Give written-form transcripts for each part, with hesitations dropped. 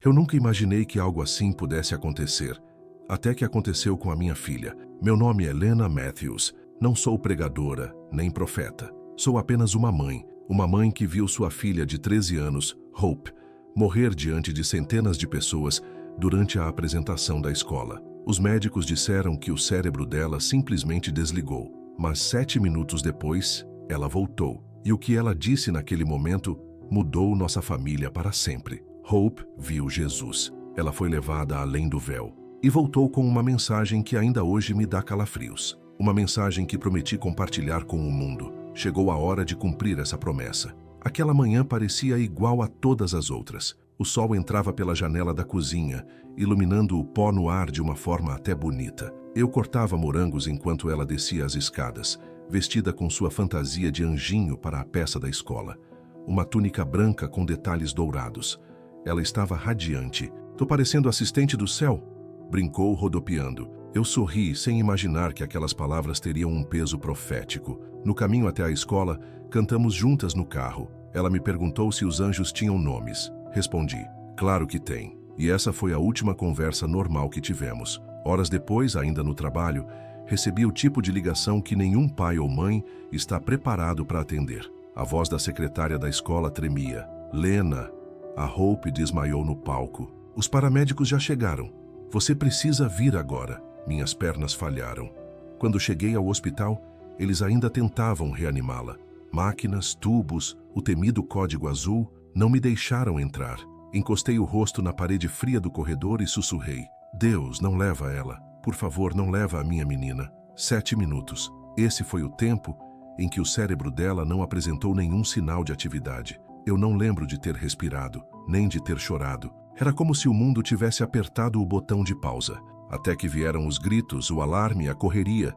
Eu nunca imaginei que algo assim pudesse acontecer, até que aconteceu com a minha filha. Meu nome é Lena Matthews. Não sou pregadora, nem profeta. Sou apenas uma mãe que viu sua filha de 13 anos, Hope, morrer diante de centenas de pessoas durante a apresentação da escola. Os médicos disseram que o cérebro dela simplesmente desligou, mas 7 minutos depois, ela voltou. E o que ela disse naquele momento mudou nossa família para sempre. Hope viu Jesus. Ela foi levada além do véu e voltou com uma mensagem que ainda hoje me dá calafrios. Uma mensagem que prometi compartilhar com o mundo. Chegou a hora de cumprir essa promessa. Aquela manhã parecia igual a todas as outras. O sol entrava pela janela da cozinha, iluminando o pó no ar de uma forma até bonita. Eu cortava morangos enquanto ela descia as escadas, vestida com sua fantasia de anjinho para a peça da escola. Uma túnica branca com detalhes dourados. Ela estava radiante. "Tô parecendo assistente do céu?" brincou, rodopiando. Eu sorri, sem imaginar que aquelas palavras teriam um peso profético. No caminho até a escola, cantamos juntas no carro. Ela me perguntou se os anjos tinham nomes. Respondi, claro que tem. E essa foi a última conversa normal que tivemos. Horas depois, ainda no trabalho, recebi o tipo de ligação que nenhum pai ou mãe está preparado para atender. A voz da secretária da escola tremia. "Lena!" A Hope desmaiou no palco. "Os paramédicos já chegaram. Você precisa vir agora." Minhas pernas falharam. Quando cheguei ao hospital, eles ainda tentavam reanimá-la. Máquinas, tubos, o temido código azul não me deixaram entrar. Encostei o rosto na parede fria do corredor e sussurrei. "Deus, não leva ela. Por favor, não leva a minha menina." 7 minutos. Esse foi o tempo em que o cérebro dela não apresentou nenhum sinal de atividade. Eu não lembro de ter respirado, nem de ter chorado. Era como se o mundo tivesse apertado o botão de pausa. Até que vieram os gritos, o alarme, a correria.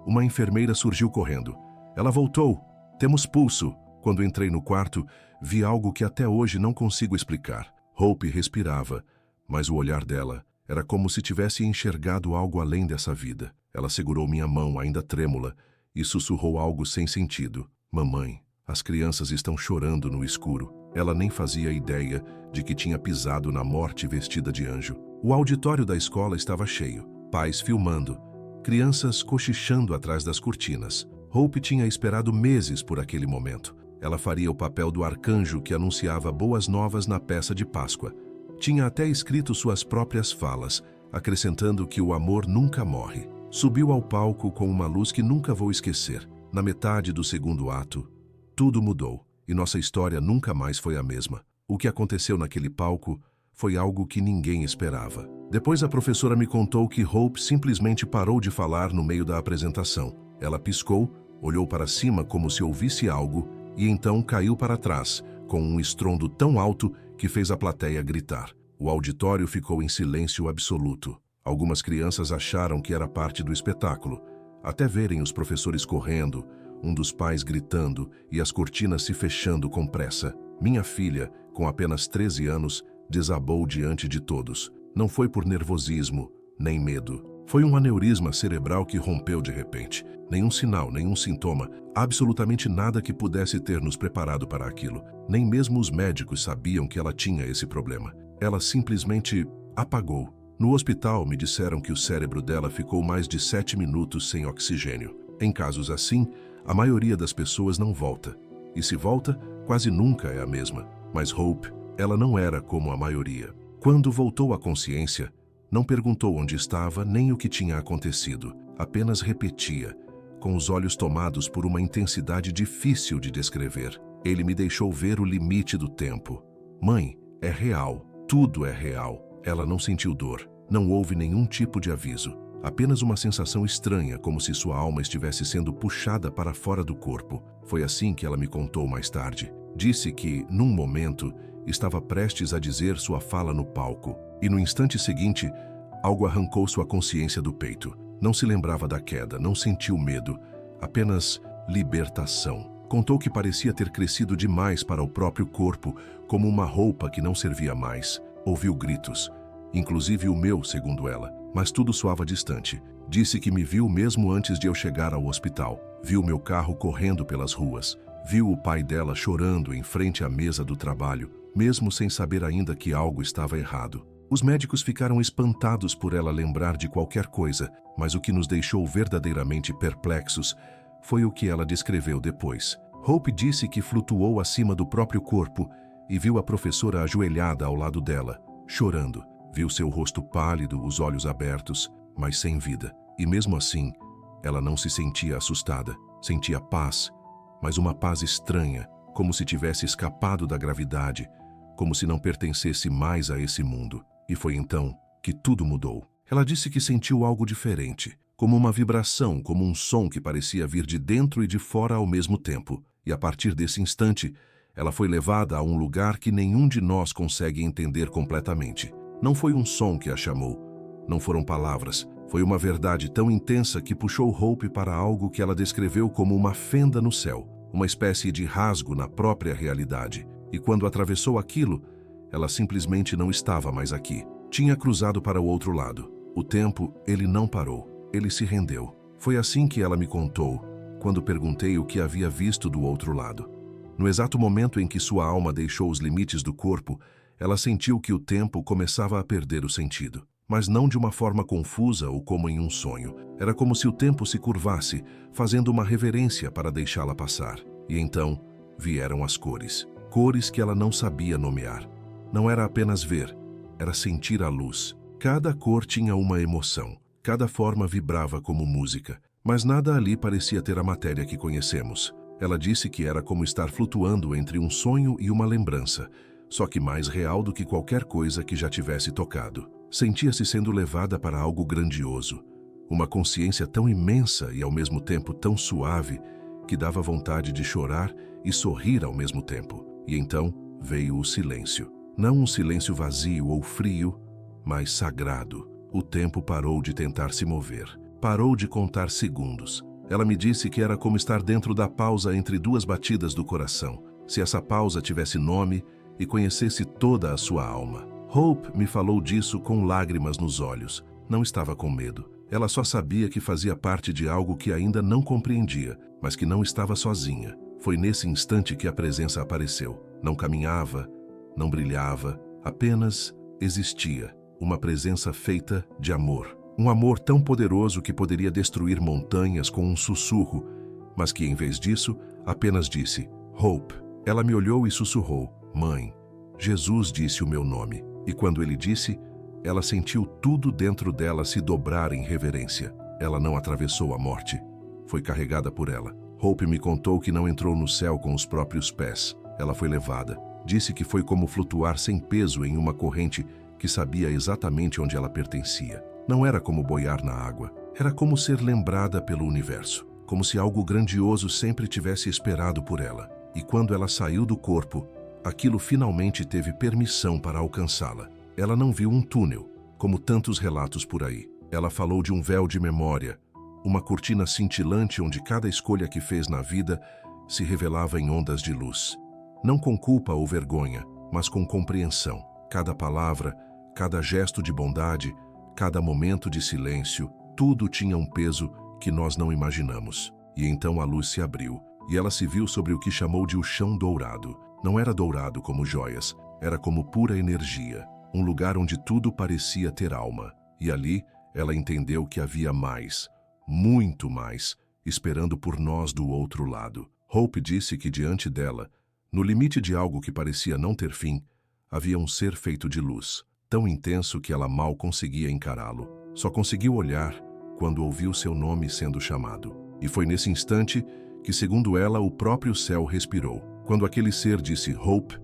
Uma enfermeira surgiu correndo. "Ela voltou. Temos pulso." Quando entrei no quarto, vi algo que até hoje não consigo explicar. Hope respirava, mas o olhar dela era como se tivesse enxergado algo além dessa vida. Ela segurou minha mão, ainda trêmula, e sussurrou algo sem sentido. "Mamãe, as crianças estão chorando no escuro." Ela nem fazia ideia de que tinha pisado na morte vestida de anjo. O auditório da escola estava cheio, pais filmando, crianças cochichando atrás das cortinas. Hope tinha esperado meses por aquele momento. Ela faria o papel do arcanjo que anunciava boas novas na peça de Páscoa. Tinha até escrito suas próprias falas, acrescentando que o amor nunca morre. Subiu ao palco com uma luz que nunca vou esquecer. Na metade do segundo ato, tudo mudou e nossa história nunca mais foi a mesma. O que aconteceu naquele palco foi algo que ninguém esperava. Depois a professora me contou que Hope simplesmente parou de falar no meio da apresentação. Ela piscou, olhou para cima como se ouvisse algo e então caiu para trás, com um estrondo tão alto que fez a plateia gritar. O auditório ficou em silêncio absoluto. Algumas crianças acharam que era parte do espetáculo, até verem os professores correndo, um dos pais gritando e as cortinas se fechando com pressa. Minha filha, com apenas 13 anos, desabou diante de todos. Não foi por nervosismo, nem medo. Foi um aneurisma cerebral que rompeu de repente. Nenhum sinal, nenhum sintoma, absolutamente nada que pudesse ter nos preparado para aquilo. Nem mesmo os médicos sabiam que ela tinha esse problema. Ela simplesmente apagou. No hospital, me disseram que o cérebro dela ficou mais de 7 minutos sem oxigênio. Em casos assim, a maioria das pessoas não volta. E se volta, quase nunca é a mesma. Mas Hope, ela não era como a maioria. Quando voltou à consciência, não perguntou onde estava nem o que tinha acontecido. Apenas repetia, com os olhos tomados por uma intensidade difícil de descrever. Ele me deixou ver o limite do tempo. "Mãe, é real. Tudo é real." Ela não sentiu dor. Não houve nenhum tipo de aviso. Apenas uma sensação estranha, como se sua alma estivesse sendo puxada para fora do corpo. Foi assim que ela me contou mais tarde. Disse que, num momento, estava prestes a dizer sua fala no palco. E no instante seguinte, algo arrancou sua consciência do peito. Não se lembrava da queda, não sentiu medo. Apenas libertação. Contou que parecia ter crescido demais para o próprio corpo, como uma roupa que não servia mais. Ouviu gritos. Inclusive o meu, segundo ela. Mas tudo soava distante. Disse que me viu mesmo antes de eu chegar ao hospital. Viu meu carro correndo pelas ruas. Viu o pai dela chorando em frente à mesa do trabalho. mesmo sem saber ainda que algo estava errado. Os médicos ficaram espantados por ela lembrar de qualquer coisa, mas o que nos deixou verdadeiramente perplexos foi o que ela descreveu depois. Hope disse que flutuou acima do próprio corpo e viu a professora ajoelhada ao lado dela, chorando. Viu seu rosto pálido, os olhos abertos, mas sem vida. E mesmo assim, ela não se sentia assustada. Sentia paz, mas uma paz estranha, como se tivesse escapado da gravidade, como se não pertencesse mais a esse mundo. E foi então que tudo mudou. Ela disse que sentiu algo diferente, como uma vibração, como um som que parecia vir de dentro e de fora ao mesmo tempo. E a partir desse instante, ela foi levada a um lugar que nenhum de nós consegue entender completamente. Não foi um som que a chamou, não foram palavras. Foi uma verdade tão intensa que puxou Hope para algo que ela descreveu como uma fenda no céu, uma espécie de rasgo na própria realidade. E quando atravessou aquilo, ela simplesmente não estava mais aqui. Tinha cruzado para o outro lado. O tempo, ele não parou. Ele se rendeu. Foi assim que ela me contou, quando perguntei o que havia visto do outro lado. No exato momento em que sua alma deixou os limites do corpo, ela sentiu que o tempo começava a perder o sentido. Mas não de uma forma confusa ou como em um sonho. Era como se o tempo se curvasse, fazendo uma reverência para deixá-la passar. E então vieram as cores. Cores que ela não sabia nomear. Não era apenas ver, era sentir a luz. Cada cor tinha uma emoção. Cada forma vibrava como música. Mas nada ali parecia ter a matéria que conhecemos. Ela disse que era como estar flutuando entre um sonho e uma lembrança, só que mais real do que qualquer coisa que já tivesse tocado. Sentia-se sendo levada para algo grandioso, uma consciência tão imensa e ao mesmo tempo tão suave que dava vontade de chorar e sorrir ao mesmo tempo. E então veio o silêncio. Não um silêncio vazio ou frio, mas sagrado. O tempo parou de tentar se mover. Parou de contar segundos. Ela me disse que era como estar dentro da pausa entre duas batidas do coração. Se essa pausa tivesse nome e conhecesse toda a sua alma. Hope me falou disso com lágrimas nos olhos. Não estava com medo. Ela só sabia que fazia parte de algo que ainda não compreendia, mas que não estava sozinha. Foi nesse instante que a presença apareceu. Não caminhava, não brilhava, apenas existia. Uma presença feita de amor. Um amor tão poderoso que poderia destruir montanhas com um sussurro, mas que, em vez disso, apenas disse, Hope. Ela me olhou e sussurrou, Mãe. Jesus disse o meu nome. E quando ele disse, ela sentiu tudo dentro dela se dobrar em reverência. Ela não atravessou a morte. Foi carregada por ela. Hope me contou que não entrou no céu com os próprios pés. Ela foi levada. Disse que foi como flutuar sem peso em uma corrente que sabia exatamente onde ela pertencia. Não era como boiar na água. Era como ser lembrada pelo universo. Como se algo grandioso sempre tivesse esperado por ela. E quando ela saiu do corpo, aquilo finalmente teve permissão para alcançá-la. Ela não viu um túnel, como tantos relatos por aí. Ela falou de um véu de memória, uma cortina cintilante onde cada escolha que fez na vida se revelava em ondas de luz. Não com culpa ou vergonha, mas com compreensão. Cada palavra, cada gesto de bondade, cada momento de silêncio, tudo tinha um peso que nós não imaginamos. E então a luz se abriu, e ela se viu sobre o que chamou de o chão dourado. Não era dourado como joias, era como pura energia, um lugar onde tudo parecia ter alma. E ali ela entendeu que havia mais, muito mais, esperando por nós do outro lado. Hope disse que diante dela, no limite de algo que parecia não ter fim, havia um ser feito de luz, tão intenso que ela mal conseguia encará-lo. Só conseguiu olhar quando ouviu seu nome sendo chamado. E foi nesse instante que, segundo ela, o próprio céu respirou. Quando aquele ser disse Hope,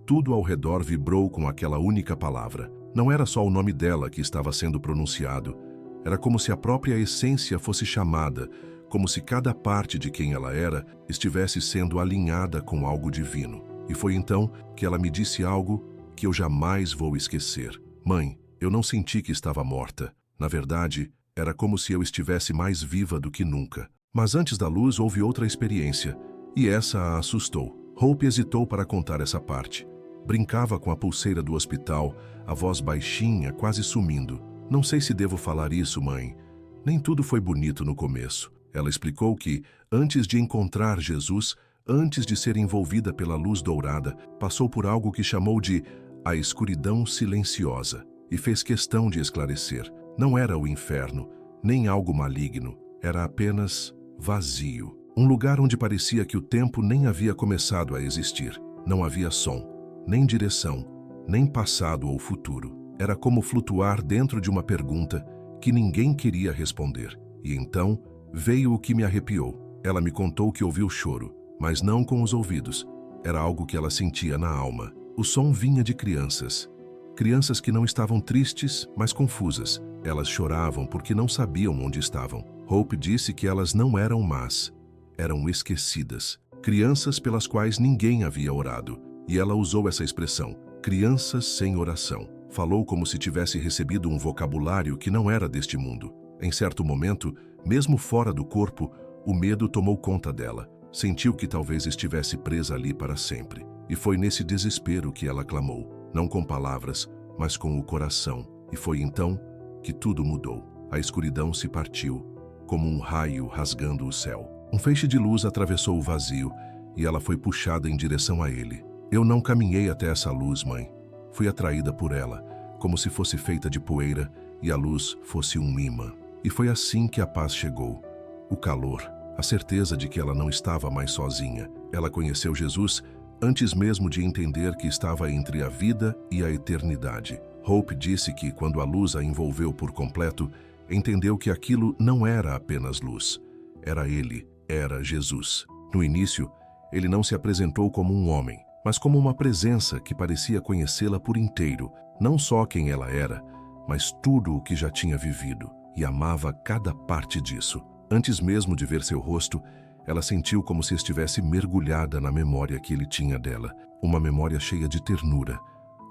tudo ao redor vibrou com aquela única palavra. Não era só o nome dela que estava sendo pronunciado. Era como se a própria essência fosse chamada, como se cada parte de quem ela era estivesse sendo alinhada com algo divino. E foi então que ela me disse algo que eu jamais vou esquecer. Mãe, eu não senti que estava morta. Na verdade, era como se eu estivesse mais viva do que nunca. Mas antes da luz houve outra experiência, e essa a assustou. Hope hesitou para contar essa parte. Brincava com a pulseira do hospital, a voz baixinha, quase sumindo. Não sei se devo falar isso, mãe. Nem tudo foi bonito no começo. Ela explicou que, antes de encontrar Jesus, antes de ser envolvida pela luz dourada, passou por algo que chamou de a escuridão silenciosa e fez questão de esclarecer. Não era o inferno, nem algo maligno, era apenas vazio. Um lugar onde parecia que o tempo nem havia começado a existir. Não havia som, nem direção, nem passado ou futuro. Era como flutuar dentro de uma pergunta que ninguém queria responder. E então veio o que me arrepiou. Ela me contou que ouviu choro, mas não com os ouvidos. Era algo que ela sentia na alma. O som vinha de crianças. Crianças que não estavam tristes, mas confusas. Elas choravam porque não sabiam onde estavam. Hope disse que elas não eram más, eram esquecidas. Crianças pelas quais ninguém havia orado. E ela usou essa expressão, crianças sem oração. Falou como se tivesse recebido um vocabulário que não era deste mundo. Em certo momento, mesmo fora do corpo, o medo tomou conta dela. Sentiu que talvez estivesse presa ali para sempre. E foi nesse desespero que ela clamou, não com palavras, mas com o coração. E foi então que tudo mudou. A escuridão se partiu, como um raio rasgando o céu. Um feixe de luz atravessou o vazio e ela foi puxada em direção a ele. Eu não caminhei até essa luz, mãe. Fui atraída por ela, como se fosse feita de poeira e a luz fosse um imã. E foi assim que a paz chegou. O calor, a certeza de que ela não estava mais sozinha. Ela conheceu Jesus antes mesmo de entender que estava entre a vida e a eternidade. Hope disse que, quando a luz a envolveu por completo, entendeu que aquilo não era apenas luz. Era ele, era Jesus. No início, ele não se apresentou como um homem, mas como uma presença que parecia conhecê-la por inteiro, não só quem ela era, mas tudo o que já tinha vivido, e amava cada parte disso. Antes mesmo de ver seu rosto, ela sentiu como se estivesse mergulhada na memória que ele tinha dela, uma memória cheia de ternura.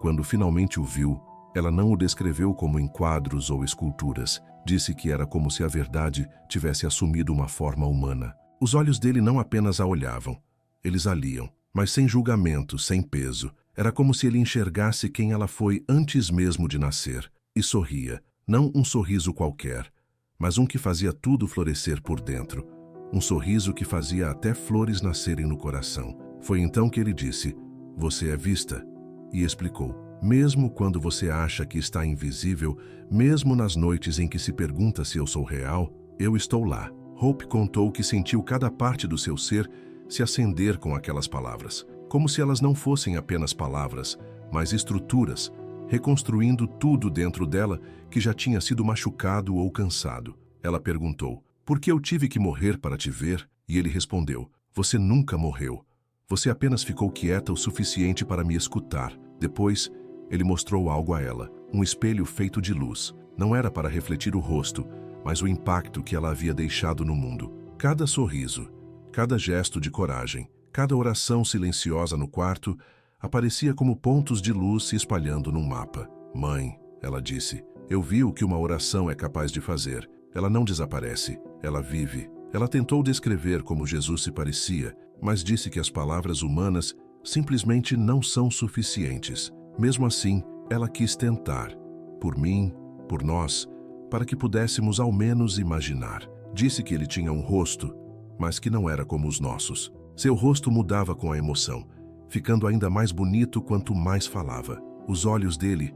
Quando finalmente o viu, ela não o descreveu como em quadros ou esculturas. Disse que era como se a verdade tivesse assumido uma forma humana. Os olhos dele não apenas a olhavam, eles a liam, mas sem julgamento, sem peso. Era como se ele enxergasse quem ela foi antes mesmo de nascer. E sorria, não um sorriso qualquer, mas um que fazia tudo florescer por dentro. Um sorriso que fazia até flores nascerem no coração. Foi então que ele disse, "Você é vista", e explicou. Mesmo quando você acha que está invisível, mesmo nas noites em que se pergunta se eu sou real, eu estou lá. Hope contou que sentiu cada parte do seu ser se acender com aquelas palavras, como se elas não fossem apenas palavras, mas estruturas, reconstruindo tudo dentro dela que já tinha sido machucado ou cansado. Ela perguntou, "Por que eu tive que morrer para te ver?" E ele respondeu, "Você nunca morreu. Você apenas ficou quieta o suficiente para me escutar." Depois, ele mostrou algo a ela, um espelho feito de luz. Não era para refletir o rosto, mas o impacto que ela havia deixado no mundo. Cada sorriso, cada gesto de coragem, cada oração silenciosa no quarto, aparecia como pontos de luz se espalhando num mapa. "Mãe", ela disse, "eu vi o que uma oração é capaz de fazer. Ela não desaparece, ela vive." Ela tentou descrever como Jesus se parecia, mas disse que as palavras humanas simplesmente não são suficientes. Mesmo assim, ela quis tentar, por mim, por nós, para que pudéssemos ao menos imaginar. Disse que ele tinha um rosto, mas que não era como os nossos. Seu rosto mudava com a emoção, ficando ainda mais bonito quanto mais falava. Os olhos dele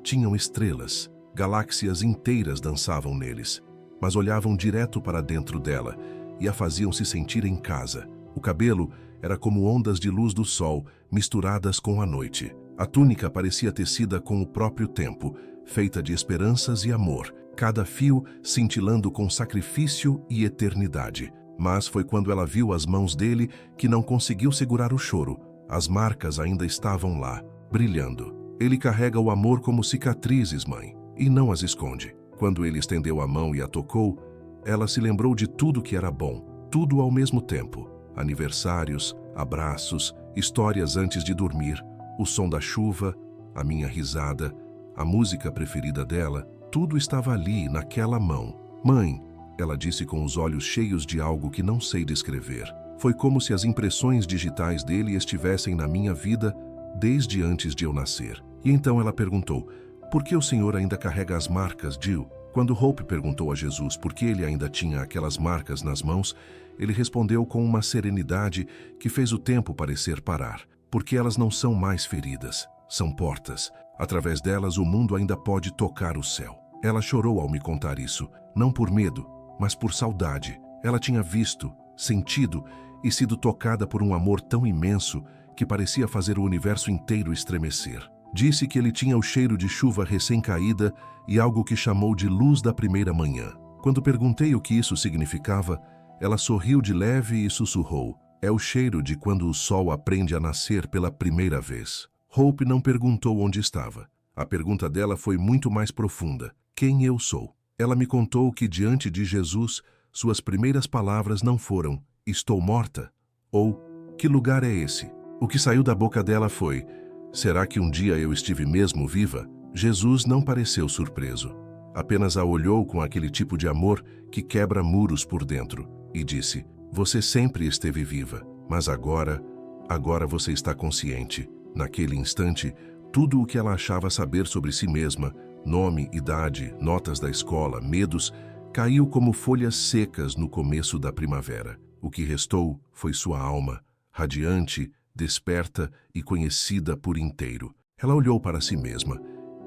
tinham estrelas, galáxias inteiras dançavam neles, mas olhavam direto para dentro dela e a faziam se sentir em casa. O cabelo era como ondas de luz do sol misturadas com a noite. A túnica parecia tecida com o próprio tempo, feita de esperanças e amor, cada fio cintilando com sacrifício e eternidade. Mas foi quando ela viu as mãos dele que não conseguiu segurar o choro. As marcas ainda estavam lá, brilhando. Ele carrega o amor como cicatrizes, mãe, e não as esconde. Quando ele estendeu a mão e a tocou, ela se lembrou de tudo que era bom, tudo ao mesmo tempo. Aniversários, abraços, histórias antes de dormir, o som da chuva, a minha risada, a música preferida dela, tudo estava ali, naquela mão. "Mãe", ela disse com os olhos cheios de algo que não sei descrever. Foi como se as impressões digitais dele estivessem na minha vida desde antes de eu nascer. E então ela perguntou, "Por que o senhor ainda carrega as marcas, Jill?" Quando Hope perguntou a Jesus por que ele ainda tinha aquelas marcas nas mãos, ele respondeu com uma serenidade que fez o tempo parecer parar. Porque elas não são mais feridas, são portas. Através delas o mundo ainda pode tocar o céu. Ela chorou ao me contar isso, não por medo, mas por saudade. Ela tinha visto, sentido e sido tocada por um amor tão imenso que parecia fazer o universo inteiro estremecer. Disse que ele tinha o cheiro de chuva recém-caída e algo que chamou de luz da primeira manhã. Quando perguntei o que isso significava, ela sorriu de leve e sussurrou: é o cheiro de quando o sol aprende a nascer pela primeira vez. Hope não perguntou onde estava. A pergunta dela foi muito mais profunda: quem eu sou? Ela me contou que diante de Jesus, suas primeiras palavras não foram: estou morta? Ou, que lugar é esse? O que saiu da boca dela foi: será que um dia eu estive mesmo viva? Jesus não pareceu surpreso. Apenas a olhou com aquele tipo de amor que quebra muros por dentro e disse: você sempre esteve viva, mas agora você está consciente. Naquele instante, tudo o que ela achava saber sobre si mesma, nome, idade, notas da escola, medos, caiu como folhas secas no começo da primavera. O que restou foi sua alma, radiante, desperta e conhecida por inteiro. Ela olhou para si mesma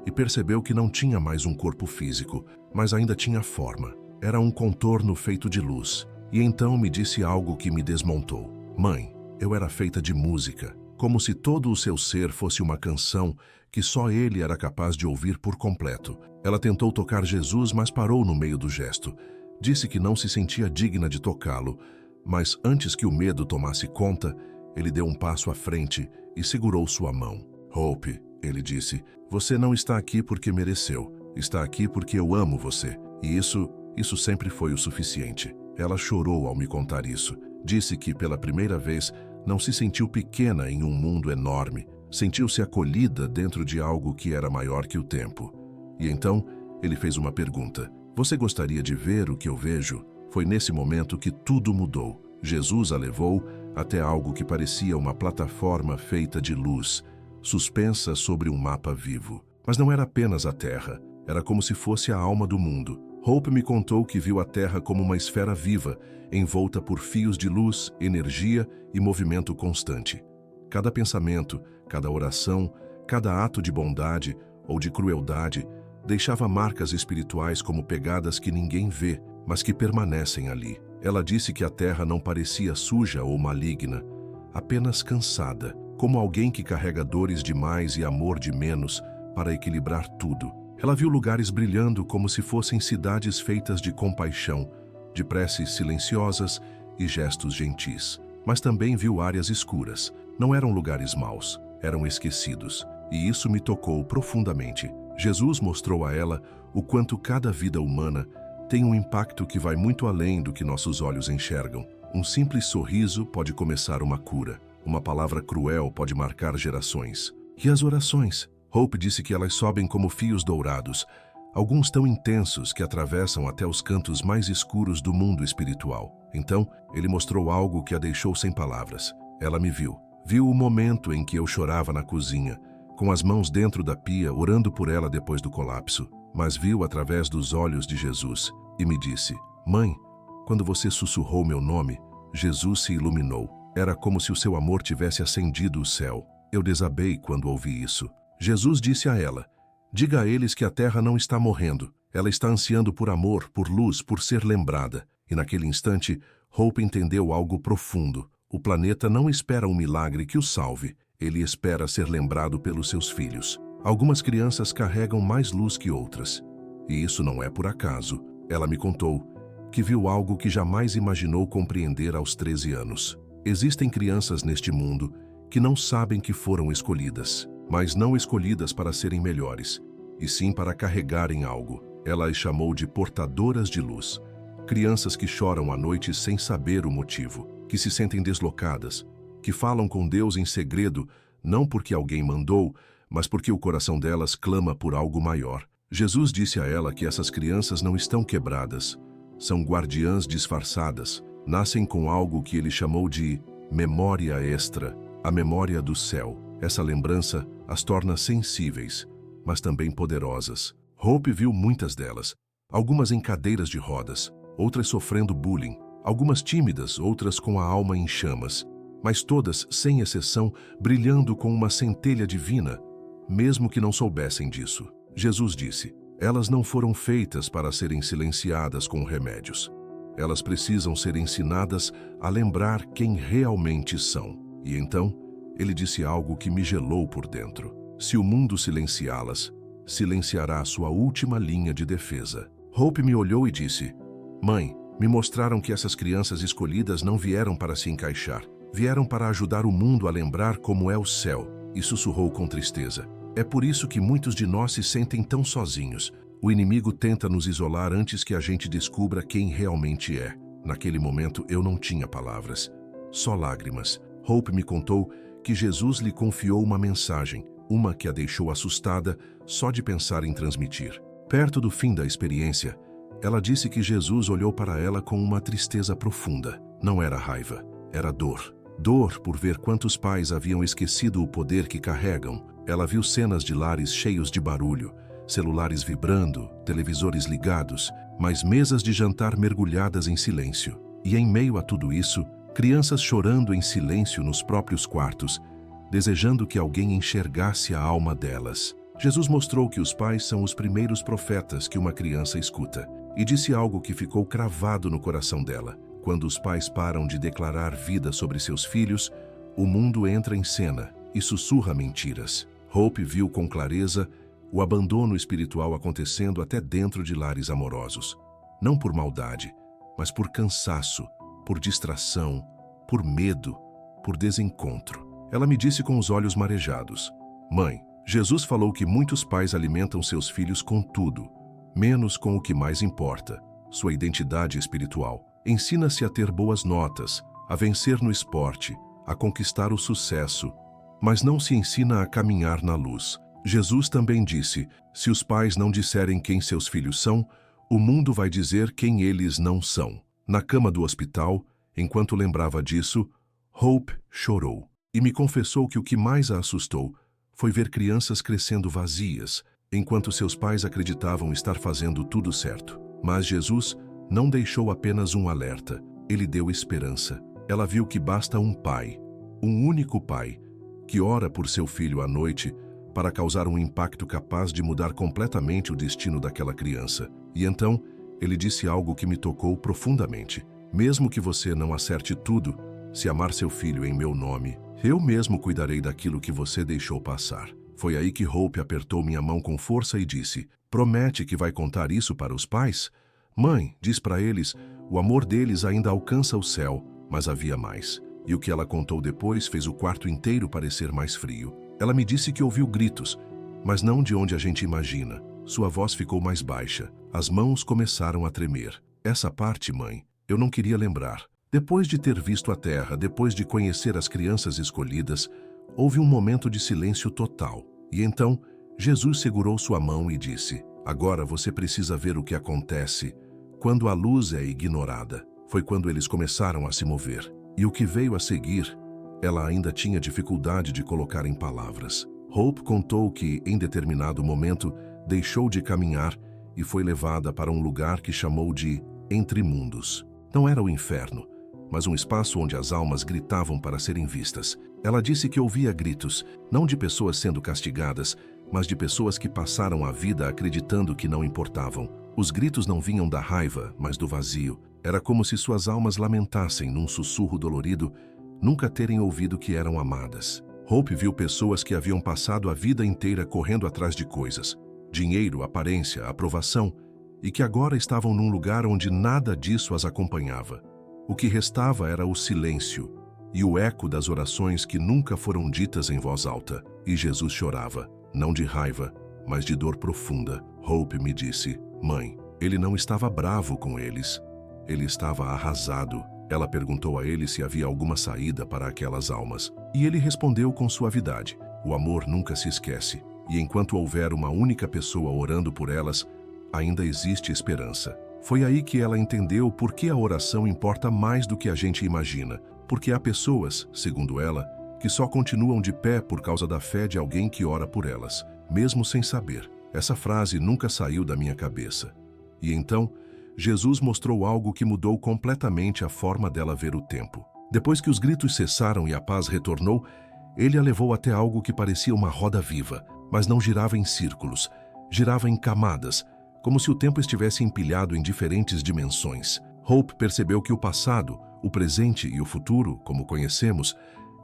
e percebeu que não tinha mais um corpo físico, mas ainda tinha forma. Era um contorno feito de luz. E então me disse algo que me desmontou. Mãe, eu era feita de música, como se todo o seu ser fosse uma canção que só ele era capaz de ouvir por completo. Ela tentou tocar Jesus, mas parou no meio do gesto. Disse que não se sentia digna de tocá-lo, mas antes que o medo tomasse conta, ele deu um passo à frente e segurou sua mão. Hope, ele disse, você não está aqui porque mereceu. Está aqui porque eu amo você. E isso sempre foi o suficiente. Ela chorou ao me contar isso. Disse que, pela primeira vez, não se sentiu pequena em um mundo enorme. Sentiu-se acolhida dentro de algo que era maior que o tempo. E então, ele fez uma pergunta. Você gostaria de ver o que eu vejo? Foi nesse momento que tudo mudou. Jesus a levou até algo que parecia uma plataforma feita de luz, suspensa sobre um mapa vivo. Mas não era apenas a Terra. Era como se fosse a alma do mundo. Hope me contou que viu a Terra como uma esfera viva, envolta por fios de luz, energia e movimento constante. Cada pensamento, cada oração, cada ato de bondade ou de crueldade deixava marcas espirituais como pegadas que ninguém vê, mas que permanecem ali. Ela disse que a Terra não parecia suja ou maligna, apenas cansada, como alguém que carrega dores demais e amor de menos para equilibrar tudo. Ela viu lugares brilhando como se fossem cidades feitas de compaixão, de preces silenciosas e gestos gentis. Mas também viu áreas escuras. Não eram lugares maus, eram esquecidos. E isso me tocou profundamente. Jesus mostrou a ela o quanto cada vida humana tem um impacto que vai muito além do que nossos olhos enxergam. Um simples sorriso pode começar uma cura. Uma palavra cruel pode marcar gerações. E as orações? Hope disse que elas sobem como fios dourados, alguns tão intensos que atravessam até os cantos mais escuros do mundo espiritual. Então, ele mostrou algo que a deixou sem palavras. Ela me viu. Viu o momento em que eu chorava na cozinha, com as mãos dentro da pia, orando por ela depois do colapso. Mas viu através dos olhos de Jesus e me disse: Mãe, quando você sussurrou meu nome, Jesus se iluminou. Era como se o seu amor tivesse acendido o céu. Eu desabei quando ouvi isso. Jesus disse a ela: diga a eles que a terra não está morrendo. Ela está ansiando por amor, por luz, por ser lembrada. E naquele instante, Hope entendeu algo profundo. O planeta não espera um milagre que o salve. Ele espera ser lembrado pelos seus filhos. Algumas crianças carregam mais luz que outras. E isso não é por acaso. Ela me contou que viu algo que jamais imaginou compreender aos 13 anos. Existem crianças neste mundo que não sabem que foram escolhidas, mas não escolhidas para serem melhores, e sim para carregarem algo. Ela as chamou de portadoras de luz. Crianças que choram à noite sem saber o motivo, que se sentem deslocadas, que falam com Deus em segredo, não porque alguém mandou, mas porque o coração delas clama por algo maior. Jesus disse a ela que essas crianças não estão quebradas, são guardiãs disfarçadas, nascem com algo que ele chamou de memória extra, a memória do céu. Essa lembrança as torna sensíveis, mas também poderosas. Hope viu muitas delas, algumas em cadeiras de rodas, outras sofrendo bullying, algumas tímidas, outras com a alma em chamas, mas todas, sem exceção, brilhando com uma centelha divina, mesmo que não soubessem disso. Jesus disse: elas não foram feitas para serem silenciadas com remédios. Elas precisam ser ensinadas a lembrar quem realmente são. E então, ele disse algo que me gelou por dentro. Se o mundo silenciá-las, silenciará a sua última linha de defesa. Hope me olhou e disse: mãe, me mostraram que essas crianças escolhidas não vieram para se encaixar. Vieram para ajudar o mundo a lembrar como é o céu. E sussurrou com tristeza: é por isso que muitos de nós se sentem tão sozinhos. O inimigo tenta nos isolar antes que a gente descubra quem realmente é. Naquele momento eu não tinha palavras, só lágrimas. Hope me contou que Jesus lhe confiou uma mensagem, uma que a deixou assustada só de pensar em transmitir. Perto do fim da experiência, ela disse que Jesus olhou para ela com uma tristeza profunda. Não era raiva, era dor. Dor por ver quantos pais haviam esquecido o poder que carregam. Ela viu cenas de lares cheios de barulho, celulares vibrando, televisores ligados, mas mesas de jantar mergulhadas em silêncio. E em meio a tudo isso, crianças chorando em silêncio nos próprios quartos, desejando que alguém enxergasse a alma delas. Jesus mostrou que os pais são os primeiros profetas que uma criança escuta, e disse algo que ficou cravado no coração dela. Quando os pais param de declarar vida sobre seus filhos, o mundo entra em cena e sussurra mentiras. Hope viu com clareza o abandono espiritual acontecendo até dentro de lares amorosos. Não por maldade, mas por cansaço, por distração, por medo, por desencontro. Ela me disse com os olhos marejados: mãe, Jesus falou que muitos pais alimentam seus filhos com tudo, menos com o que mais importa, sua identidade espiritual. Ensina-se a ter boas notas, a vencer no esporte, a conquistar o sucesso, mas não se ensina a caminhar na luz. Jesus também disse: se os pais não disserem quem seus filhos são, o mundo vai dizer quem eles não são. Na cama do hospital, enquanto lembrava disso, Hope chorou e me confessou que o que mais a assustou foi ver crianças crescendo vazias, enquanto seus pais acreditavam estar fazendo tudo certo. Mas Jesus não deixou apenas um alerta, ele deu esperança. Ela viu que basta um pai, um único pai, que ora por seu filho à noite para causar um impacto capaz de mudar completamente o destino daquela criança. E então, ele disse algo que me tocou profundamente: mesmo que você não acerte tudo, se amar seu filho em meu nome, eu mesmo cuidarei daquilo que você deixou passar. Foi aí que Hope apertou minha mão com força e disse: promete que vai contar isso para os pais? Mãe, diz para eles, o amor deles ainda alcança o céu, mas havia mais. E o que ela contou depois fez o quarto inteiro parecer mais frio. Ela me disse que ouviu gritos, mas não de onde a gente imagina. Sua voz ficou mais baixa, as mãos começaram a tremer. Essa parte, mãe, eu não queria lembrar. Depois de ter visto a terra, depois de conhecer as crianças escolhidas, houve um momento de silêncio total. E então, Jesus segurou sua mão e disse: agora você precisa ver o que acontece quando a luz é ignorada. Foi quando eles começaram a se mover. E o que veio a seguir, ela ainda tinha dificuldade de colocar em palavras. Hope contou que, em determinado momento, deixou de caminhar e foi levada para um lugar que chamou de Entre Mundos. Não era o inferno, mas um espaço onde as almas gritavam para serem vistas. Ela disse que ouvia gritos, não de pessoas sendo castigadas, mas de pessoas que passaram a vida acreditando que não importavam. Os gritos não vinham da raiva, mas do vazio. Era como se suas almas lamentassem num sussurro dolorido, nunca terem ouvido que eram amadas. Hope viu pessoas que haviam passado a vida inteira correndo atrás de coisas, dinheiro, aparência, aprovação, e que agora estavam num lugar onde nada disso as acompanhava. O que restava era o silêncio e o eco das orações que nunca foram ditas em voz alta. E Jesus chorava, não de raiva, mas de dor profunda. Hope me disse: mãe, ele não estava bravo com eles. Ele estava arrasado. Ela perguntou a ele se havia alguma saída para aquelas almas. E ele respondeu com suavidade: o amor nunca se esquece. E enquanto houver uma única pessoa orando por elas, ainda existe esperança. Foi aí que ela entendeu por que a oração importa mais do que a gente imagina. Porque há pessoas, segundo ela, que só continuam de pé por causa da fé de alguém que ora por elas, mesmo sem saber. Essa frase nunca saiu da minha cabeça. E então, Jesus mostrou algo que mudou completamente a forma dela ver o tempo. Depois que os gritos cessaram e a paz retornou, ele a levou até algo que parecia uma roda viva, mas não girava em círculos, girava em camadas, como se o tempo estivesse empilhado em diferentes dimensões. Hope percebeu que o passado, o presente e o futuro, como conhecemos,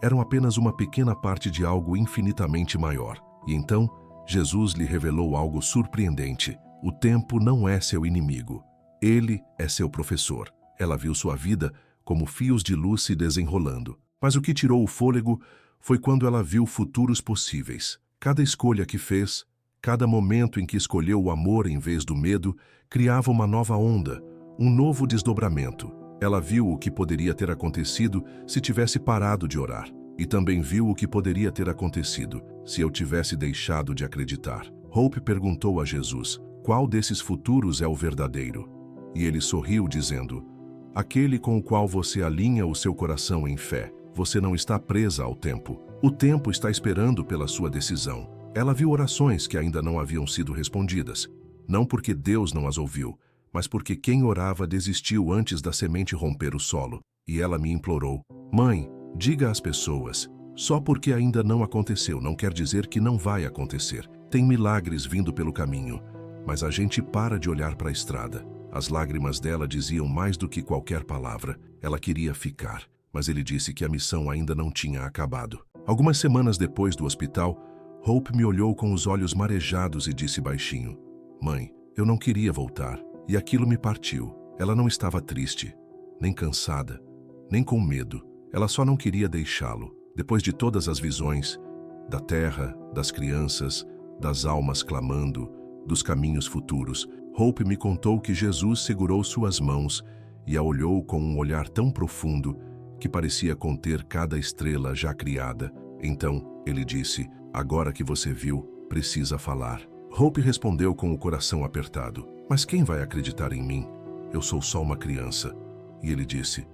eram apenas uma pequena parte de algo infinitamente maior. E então, Jesus lhe revelou algo surpreendente. O tempo não é seu inimigo. Ele é seu professor. Ela viu sua vida como fios de luz se desenrolando. Mas o que tirou o fôlego foi quando ela viu futuros possíveis. Cada escolha que fez, cada momento em que escolheu o amor em vez do medo, criava uma nova onda, um novo desdobramento. Ela viu o que poderia ter acontecido se tivesse parado de orar. E também viu o que poderia ter acontecido se eu tivesse deixado de acreditar. Hope perguntou a Jesus, qual desses futuros é o verdadeiro? E ele sorriu, dizendo, aquele com o qual você alinha o seu coração em fé. Você não está presa ao tempo. O tempo está esperando pela sua decisão. Ela viu orações que ainda não haviam sido respondidas. Não porque Deus não as ouviu, mas porque quem orava desistiu antes da semente romper o solo. E ela me implorou, mãe, diga às pessoas, só porque ainda não aconteceu não quer dizer que não vai acontecer. Tem milagres vindo pelo caminho, mas a gente para de olhar para a estrada. As lágrimas dela diziam mais do que qualquer palavra. Ela queria ficar, mas ele disse que a missão ainda não tinha acabado. Algumas semanas depois do hospital, Hope me olhou com os olhos marejados e disse baixinho, mãe, eu não queria voltar. E aquilo me partiu. Ela não estava triste, nem cansada, nem com medo. Ela só não queria deixá-lo. Depois de todas as visões, da terra, das crianças, das almas clamando, dos caminhos futuros, Hope me contou que Jesus segurou suas mãos e a olhou com um olhar tão profundo que parecia conter cada estrela já criada. Então, ele disse, agora que você viu, precisa falar. Hope respondeu com o coração apertado, mas quem vai acreditar em mim? Eu sou só uma criança. E ele disse,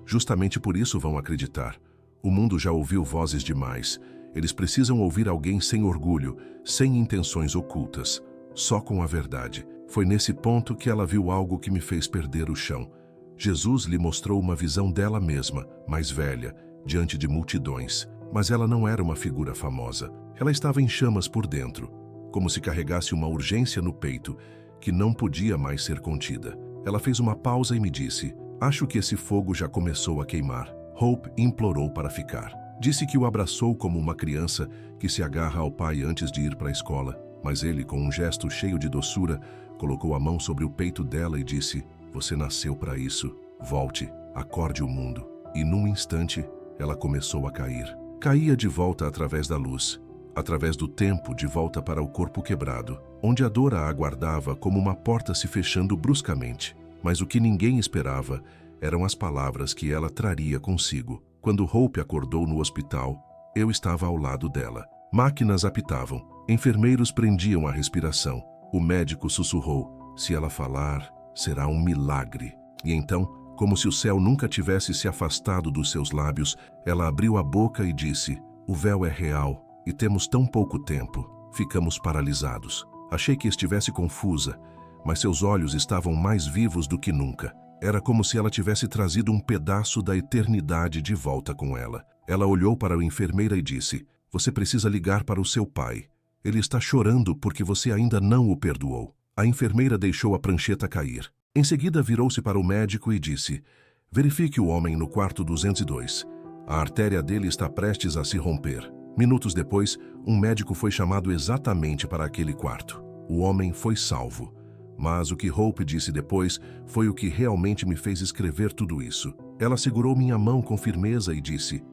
justamente por isso vão acreditar. O mundo já ouviu vozes demais. Eles precisam ouvir alguém sem orgulho, sem intenções ocultas, só com a verdade. Foi nesse ponto que ela viu algo que me fez perder o chão. Jesus lhe mostrou uma visão dela mesma, mais velha, diante de multidões. Mas ela não era uma figura famosa. Ela estava em chamas por dentro, como se carregasse uma urgência no peito que não podia mais ser contida. Ela fez uma pausa e me disse, acho que esse fogo já começou a queimar. Hope implorou para ficar. Disse que o abraçou como uma criança que se agarra ao pai antes de ir para a escola. Mas ele, com um gesto cheio de doçura, colocou a mão sobre o peito dela e disse, você nasceu para isso. Volte, acorde o mundo. E num instante, ela começou a cair. Caía de volta através da luz, através do tempo de volta para o corpo quebrado, onde a dor a aguardava como uma porta se fechando bruscamente. Mas o que ninguém esperava eram as palavras que ela traria consigo. Quando Hope acordou no hospital, eu estava ao lado dela. Máquinas apitavam, enfermeiros prendiam a respiração. O médico sussurrou, se ela falar, será um milagre. E então, como se o céu nunca tivesse se afastado dos seus lábios, ela abriu a boca e disse, o véu é real e temos tão pouco tempo. Ficamos paralisados. Achei que estivesse confusa, mas seus olhos estavam mais vivos do que nunca. Era como se ela tivesse trazido um pedaço da eternidade de volta com ela. Ela olhou para a enfermeira e disse, você precisa ligar para o seu pai. Ele está chorando porque você ainda não o perdoou. A enfermeira deixou a prancheta cair. Em seguida virou-se para o médico e disse, verifique o homem no quarto 202. A artéria dele está prestes a se romper. Minutos depois, um médico foi chamado exatamente para aquele quarto. O homem foi salvo. Mas o que Hope disse depois foi o que realmente me fez escrever tudo isso. Ela segurou minha mão com firmeza e disse,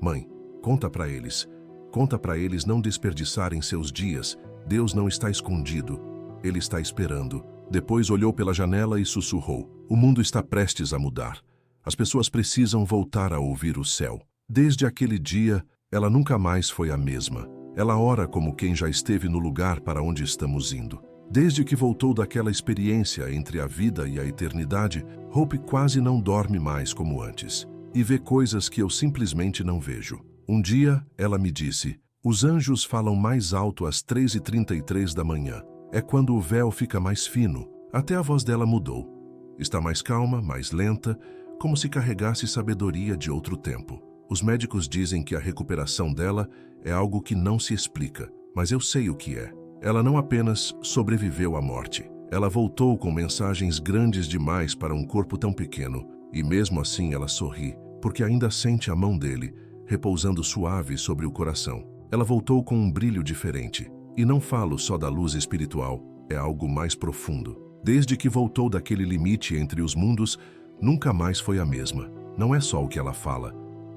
mãe, conta para eles. Conta para eles não desperdiçarem seus dias. Deus não está escondido. Ele está esperando. Depois olhou pela janela e sussurrou, o mundo está prestes a mudar. As pessoas precisam voltar a ouvir o céu. Desde aquele dia, ela nunca mais foi a mesma. Ela ora como quem já esteve no lugar para onde estamos indo. Desde que voltou daquela experiência entre a vida e a eternidade, Hope quase não dorme mais como antes. E vê coisas que eu simplesmente não vejo. Um dia, ela me disse, os anjos falam mais alto às 3h33 da manhã. É quando o véu fica mais fino. Até a voz dela mudou. Está mais calma, mais lenta, como se carregasse sabedoria de outro tempo. Os médicos dizem que a recuperação dela é algo que não se explica, mas eu sei o que é. Ela não apenas sobreviveu à morte, ela voltou com mensagens grandes demais para um corpo tão pequeno, e mesmo assim ela sorri, porque ainda sente a mão dele, repousando suave sobre o coração. Ela voltou com um brilho diferente, e não falo só da luz espiritual, é algo mais profundo. Desde que voltou daquele limite entre os mundos, nunca mais foi a mesma. Não é só o que ela fala,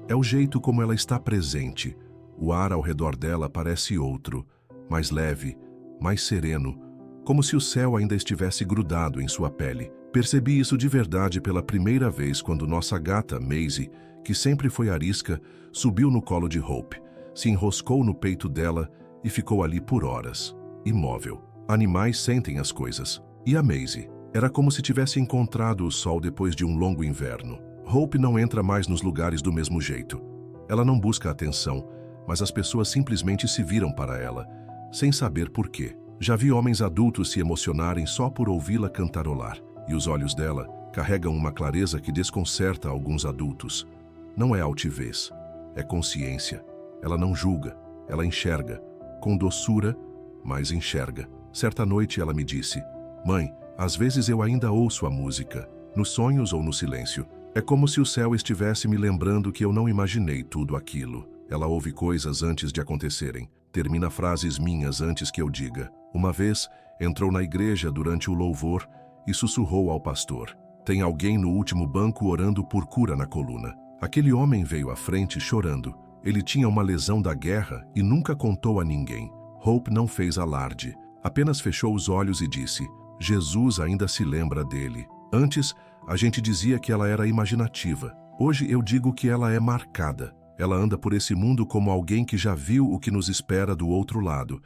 é o jeito como ela está presente. O ar ao redor dela parece outro, mais leve, mais sereno, como se o céu ainda estivesse grudado em sua pele. Percebi isso de verdade pela primeira vez quando nossa gata, Maisie, que sempre foi arisca, subiu no colo de Hope, se enroscou no peito dela e ficou ali por horas, imóvel. Animais sentem as coisas. E a Maisie? Era como se tivesse encontrado o sol depois de um longo inverno. Hope não entra mais nos lugares do mesmo jeito. Ela não busca atenção, mas as pessoas simplesmente se viram para ela, sem saber por quê. Já vi homens adultos se emocionarem só por ouvi-la cantarolar, e os olhos dela carregam uma clareza que desconcerta alguns adultos. Não é altivez, é consciência. Ela não julga, ela enxerga, com doçura, mas enxerga. Certa noite ela me disse: "Mãe, às vezes eu ainda ouço a música, nos sonhos ou no silêncio. É como se o céu estivesse me lembrando que eu não imaginei tudo aquilo." Ela ouve coisas antes de acontecerem, termina frases minhas antes que eu diga. Uma vez, entrou na igreja durante o louvor e sussurrou ao pastor: "Tem alguém no último banco orando por cura na coluna." Aquele homem veio à frente chorando. Ele tinha uma lesão da guerra e nunca contou a ninguém. Hope não fez alarde, apenas fechou os olhos e disse: "Jesus ainda se lembra dele." Antes, a gente dizia que ela era imaginativa. Hoje eu digo que ela é marcada. Ela anda por esse mundo como alguém que já viu o que nos espera do outro lado,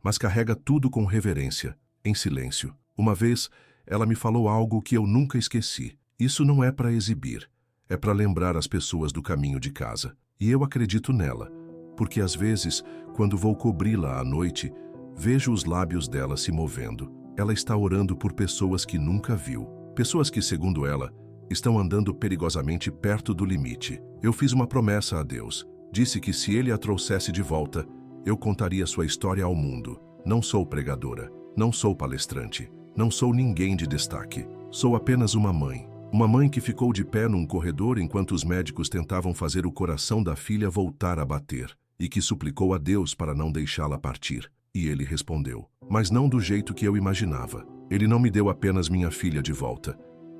mas carrega tudo com reverência, em silêncio. Uma vez, ela me falou algo que eu nunca esqueci. Isso não é para exibir, é para lembrar as pessoas do caminho de casa. E eu acredito nela, porque às vezes, quando vou cobri-la à noite, vejo os lábios dela se movendo. Ela está orando por pessoas que nunca viu. Pessoas que, segundo ela, estão andando perigosamente perto do limite. Eu fiz uma promessa a Deus. Disse que se Ele a trouxesse de volta, eu contaria sua história ao mundo. Não sou pregadora, não sou palestrante, não sou ninguém de destaque. Sou apenas uma mãe. Uma mãe que ficou de pé num corredor enquanto os médicos tentavam fazer o coração da filha voltar a bater, e que suplicou a Deus para não deixá-la partir. E Ele respondeu, mas não do jeito que eu imaginava. Ele não me deu apenas minha filha de volta.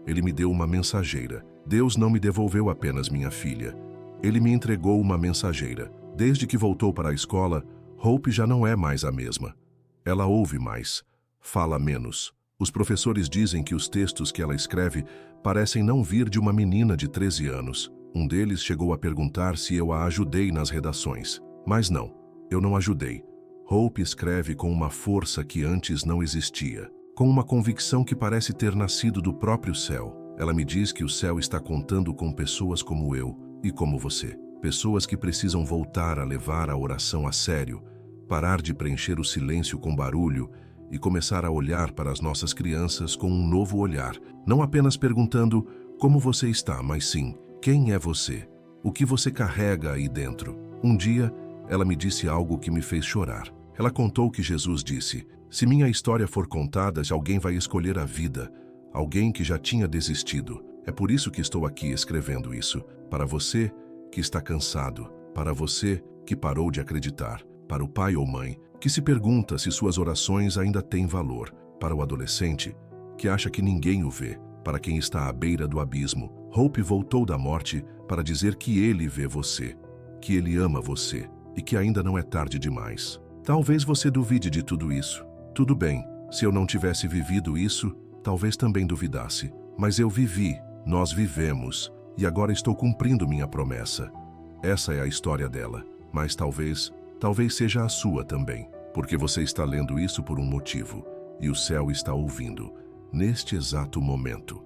Ele me deu uma mensageira. Deus não me devolveu apenas minha filha. Ele me entregou uma mensageira. Desde que voltou para a escola, Hope já não é mais a mesma. Ela ouve mais, fala menos. Os professores dizem que os textos que ela escreve parecem não vir de uma menina de 13 anos. Um deles chegou a perguntar se eu a ajudei nas redações. Mas não, eu não ajudei. Hope escreve com uma força que antes não existia, com uma convicção que parece ter nascido do próprio céu. Ela me diz que o céu está contando com pessoas como eu e como você. Pessoas que precisam voltar a levar a oração a sério, parar de preencher o silêncio com barulho e começar a olhar para as nossas crianças com um novo olhar. Não apenas perguntando como você está, mas sim, quem é você? O que você carrega aí dentro? Um dia, ela me disse algo que me fez chorar. Ela contou que Jesus disse: "Se minha história for contada, alguém vai escolher a vida, alguém que já tinha desistido. É por isso que estou aqui escrevendo isso, para você que está cansado, para você que parou de acreditar, para o pai ou mãe que se pergunta se suas orações ainda têm valor, para o adolescente que acha que ninguém o vê, para quem está à beira do abismo." Hope voltou da morte para dizer que ele vê você, que ele ama você e que ainda não é tarde demais. Talvez você duvide de tudo isso. Tudo bem, se eu não tivesse vivido isso, talvez também duvidasse. Mas eu vivi, nós vivemos, e agora estou cumprindo minha promessa. Essa é a história dela, mas talvez seja a sua também, porque você está lendo isso por um motivo, e o céu está ouvindo, neste exato momento.